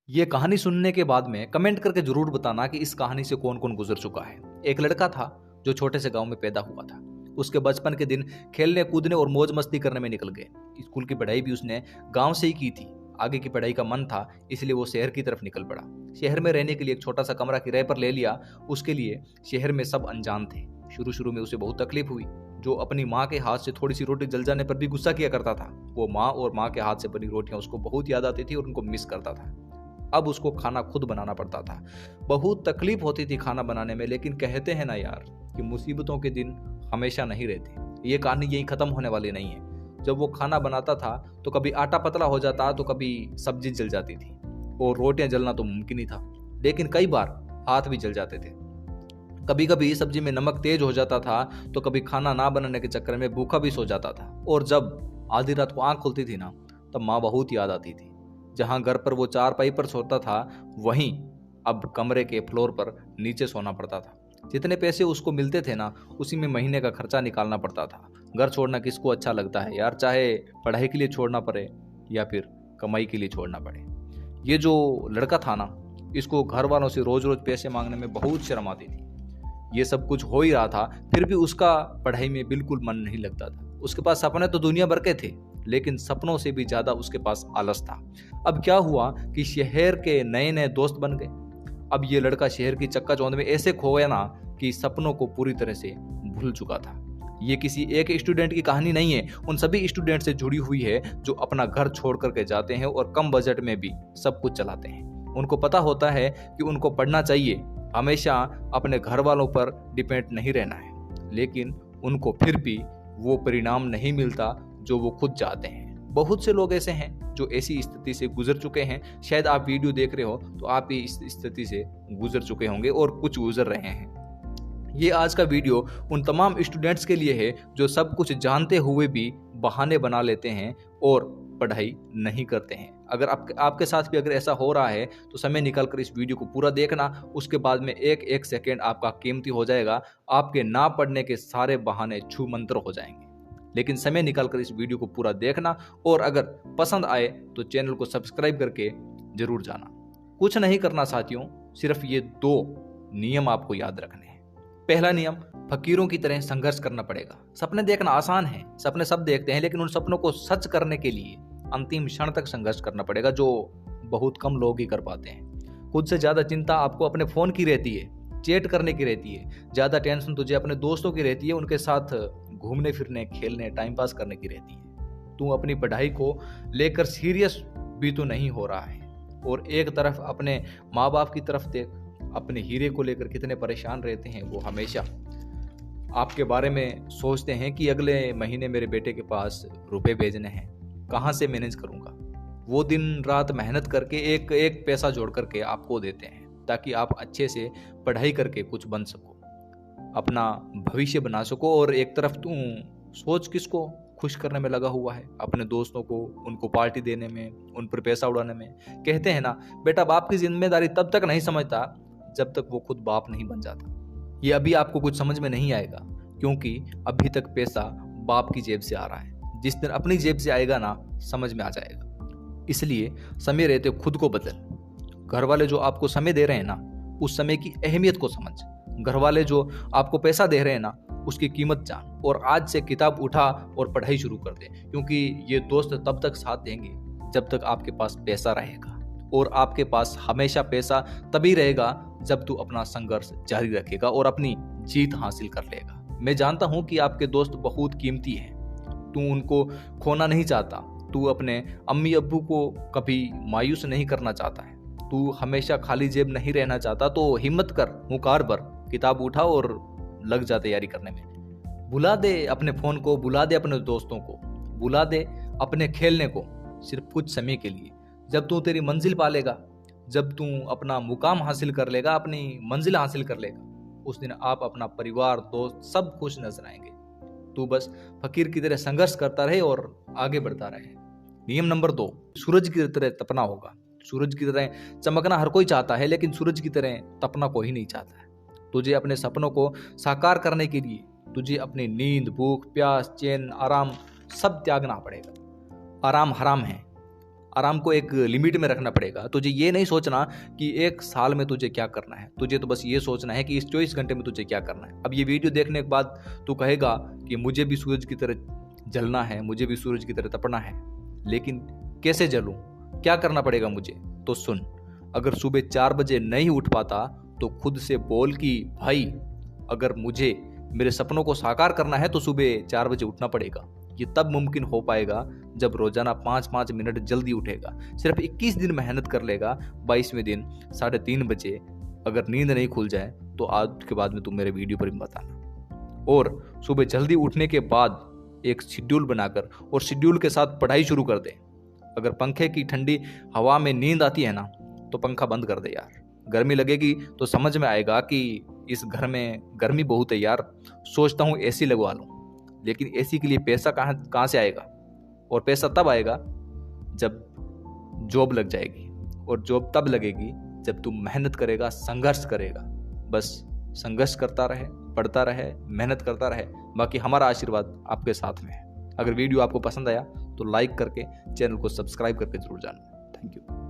ये कहानी सुनने के बाद में कमेंट करके जरूर बताना कि इस कहानी से कौन कौन गुजर चुका है। एक लड़का था जो छोटे से गांव में पैदा हुआ था। उसके बचपन के दिन खेलने कूदने और मौज मस्ती करने में निकल गए। स्कूल की पढ़ाई भी उसने गांव से ही की थी। आगे की पढ़ाई का मन था, इसलिए वो शहर की तरफ निकल पड़ा। शहर में रहने के लिए एक छोटा सा कमरा किराए पर ले लिया। उसके लिए शहर में सब अनजान थे। शुरू शुरू में उसे बहुत तकलीफ हुई। जो अपनी माँ के हाथ से थोड़ी सी रोटी जल जाने पर भी गुस्सा किया करता था, वो माँ और माँ के हाथ से बनी रोटियां उसको बहुत याद आती थी और उनको मिस करता था। अब उसको खाना खुद बनाना पड़ता था। बहुत तकलीफ होती थी खाना बनाने में, लेकिन कहते हैं ना यार कि मुसीबतों के दिन हमेशा नहीं रहते। ये कहानी यही खत्म होने वाली नहीं है। जब वो खाना बनाता था तो कभी आटा पतला हो जाता तो कभी सब्जी जल जाती थी, और रोटियां जलना तो मुमकिन ही था, लेकिन कई बार हाथ भी जल जाते थे। कभी कभी सब्जी में नमक तेज हो जाता था तो कभी खाना ना बनाने के चक्कर में भूखा भी सो जाता था। और जब आधी रात को आंख खुलती थी ना, तब माँ बहुत याद आती थी। जहां घर पर वो चारपाई पर सोता था, वहीं अब कमरे के फ्लोर पर नीचे सोना पड़ता था। जितने पैसे उसको मिलते थे ना, उसी में महीने का खर्चा निकालना पड़ता था। घर छोड़ना किसको अच्छा लगता है यार, चाहे पढ़ाई के लिए छोड़ना पड़े या फिर कमाई के लिए छोड़ना पड़े। ये जो लड़का था ना, इसको घर वालों से रोज रोज पैसे मांगने में बहुत शर्म आती थी। ये सब कुछ हो ही रहा था, फिर भी उसका पढ़ाई में बिल्कुल मन नहीं लगता था। उसके पास सपने तो दुनिया भर के थे, लेकिन सपनों से भी ज्यादा उसके पास आलस था। अब क्या हुआ कि शहर के नए नए दोस्त बन गए। अब ये लड़का शहर की चक्काचौंध में ऐसे खो गया ना कि सपनों को पूरी तरह से भूल चुका था। ये किसी एक स्टूडेंट की कहानी नहीं है, उन सभी स्टूडेंट से जुड़ी हुई है जो अपना घर छोड़ करके जाते हैं और कम बजट में भी सब कुछ चलाते हैं। उनको पता होता है कि उनको पढ़ना चाहिए, हमेशा अपने घर वालों पर डिपेंड नहीं रहना है, लेकिन उनको फिर भी वो परिणाम नहीं मिलता जो वो खुद चाहते हैं। बहुत से लोग ऐसे हैं जो ऐसी स्थिति से गुजर चुके हैं। शायद आप वीडियो देख रहे हो तो आप भी इस स्थिति से गुजर चुके होंगे और कुछ गुजर रहे हैं। ये आज का वीडियो उन तमाम स्टूडेंट्स के लिए है जो सब कुछ जानते हुए भी बहाने बना लेते हैं और पढ़ाई नहीं करते हैं। अगर आपके साथ भी अगर ऐसा हो रहा है तो समय निकालकर इस वीडियो को पूरा देखना। उसके बाद में एक एक सेकेंड आपका कीमती हो जाएगा। आपके ना पढ़ने के सारे बहाने छू मंतर हो जाएंगे। लेकिन समय निकालकर इस वीडियो को पूरा देखना, और अगर पसंद आए तो चैनल को सब्सक्राइब करके जरूर जाना। कुछ नहीं करना साथियों, सिर्फ ये 2 नियम आपको याद रखने हैं। पहला नियम, फकीरों की तरह संघर्ष करना पड़ेगा। सपने देखना आसान है, सपने सब देखते हैं, लेकिन उन सपनों को सच करने के लिए अंतिम क्षण तक संघर्ष करना पड़ेगा, जो बहुत कम लोग ही कर पाते हैं। खुद से ज्यादा चिंता आपको अपने फोन की रहती है, चैट करने की रहती है। ज्यादा टेंशन तुझे अपने दोस्तों की रहती है, उनके साथ घूमने फिरने, खेलने, टाइम पास करने की रहती है। तू अपनी पढ़ाई को लेकर सीरियस भी तो नहीं हो रहा है, और एक तरफ अपने माँ बाप की तरफ देख, अपने हीरे को लेकर कितने परेशान रहते हैं। वो हमेशा आपके बारे में सोचते हैं कि अगले महीने मेरे बेटे के पास रुपए भेजने हैं, कहाँ से मैनेज करूंगा। वो दिन रात मेहनत करके एक एक पैसा जोड़ करके आपको देते हैं, ताकि आप अच्छे से पढ़ाई करके कुछ बन सको, अपना भविष्य बना सको। और एक तरफ तू सोच किसको खुश करने में लगा हुआ है, अपने दोस्तों को, उनको पार्टी देने में, उन पर पैसा उड़ाने में। कहते हैं ना, बेटा बाप की जिम्मेदारी तब तक नहीं समझता जब तक वो खुद बाप नहीं बन जाता। ये अभी आपको कुछ समझ में नहीं आएगा, क्योंकि अभी तक पैसा बाप की जेब से आ रहा है। जिस दिन अपनी जेब से आएगा ना, समझ में आ जाएगा। इसलिए समय रहते खुद को बदल। घर वाले जो आपको समय दे रहे हैं ना, उस समय की अहमियत को समझ। घर वाले जो आपको पैसा दे रहे हैं ना, उसकी कीमत जान, और आज से किताब उठा और पढ़ाई शुरू कर दे। क्योंकि ये दोस्त तब तक साथ देंगे जब तक आपके पास पैसा रहेगा, और आपके पास हमेशा पैसा तभी रहेगा जब तू अपना संघर्ष जारी रखेगा और अपनी जीत हासिल कर लेगा। मैं जानता हूं कि आपके दोस्त बहुत कीमती हैं, तू उनको खोना नहीं चाहता, तू अपने अम्मी अब्बू को कभी मायूस नहीं करना चाहता है, तू हमेशा खाली जेब नहीं रहना चाहता। तो हिम्मत कर, मुकार भर, किताब उठा और लग जा तैयारी करने में। बुला दे अपने फोन को, बुला दे अपने दोस्तों को, बुला दे अपने खेलने को, सिर्फ कुछ समय के लिए। जब तू तेरी मंजिल पालेगा, जब तू अपना मुकाम हासिल कर लेगा, अपनी मंजिल हासिल कर लेगा, उस दिन आप, अपना परिवार, दोस्त सब खुश नजर आएंगे। तू बस फकीर की तरह संघर्ष करता रहे और आगे बढ़ता रहे। नियम नंबर 2, सूरज की तरह तपना होगा। सूरज की तरह चमकना हर कोई चाहता है, लेकिन सूरज की तरह तपना कोई नहीं चाहता है। तुझे अपने सपनों को साकार करने के लिए तुझे अपनी नींद, भूख, प्यास, चैन, आराम सब त्यागना पड़ेगा। आराम हराम है, आराम को एक लिमिट में रखना पड़ेगा। तुझे ये नहीं सोचना कि 1 साल में तुझे क्या करना है, तुझे तो बस ये सोचना है कि इस 24 घंटे में तुझे क्या करना है। अब ये वीडियो देखने के बाद तू कहेगा कि मुझे भी सूरज की तरह जलना है, मुझे भी सूरज की तरह तपना है, लेकिन कैसे जलूं, क्या करना पड़ेगा मुझे? तो सुन, अगर सुबह 4 बजे नहीं उठ पाता तो खुद से बोल कि भाई अगर मुझे मेरे सपनों को साकार करना है तो सुबह 4 बजे उठना पड़ेगा। ये तब मुमकिन हो पाएगा जब रोजाना 5-5 मिनट जल्दी उठेगा। सिर्फ 21 दिन मेहनत कर लेगा, 22वें दिन 3:30 बजे अगर नींद नहीं खुल जाए तो आज के बाद में तुम मेरे वीडियो पर बताना। और सुबह जल्दी उठने के बाद एक शेड्यूल बनाकर और शेड्यूल के साथ पढ़ाई शुरू कर दे। अगर पंखे की ठंडी हवा में नींद आती है ना तो पंखा बंद कर दे यार। गर्मी लगेगी तो समझ में आएगा कि इस घर में गर्मी बहुत है यार, सोचता हूँ एसी लगवा लूँ। लेकिन एसी के लिए पैसा कहाँ से आएगा? और पैसा तब आएगा जब जॉब लग जाएगी, और जॉब तब लगेगी जब तू मेहनत करेगा, संघर्ष करेगा। बस संघर्ष करता रहे, पढ़ता रहे, मेहनत करता रहे, बाकी हमारा आशीर्वाद आपके साथ में है। अगर वीडियो आपको पसंद आया तो लाइक करके चैनल को सब्सक्राइब करके जरूर जाना। Thank you.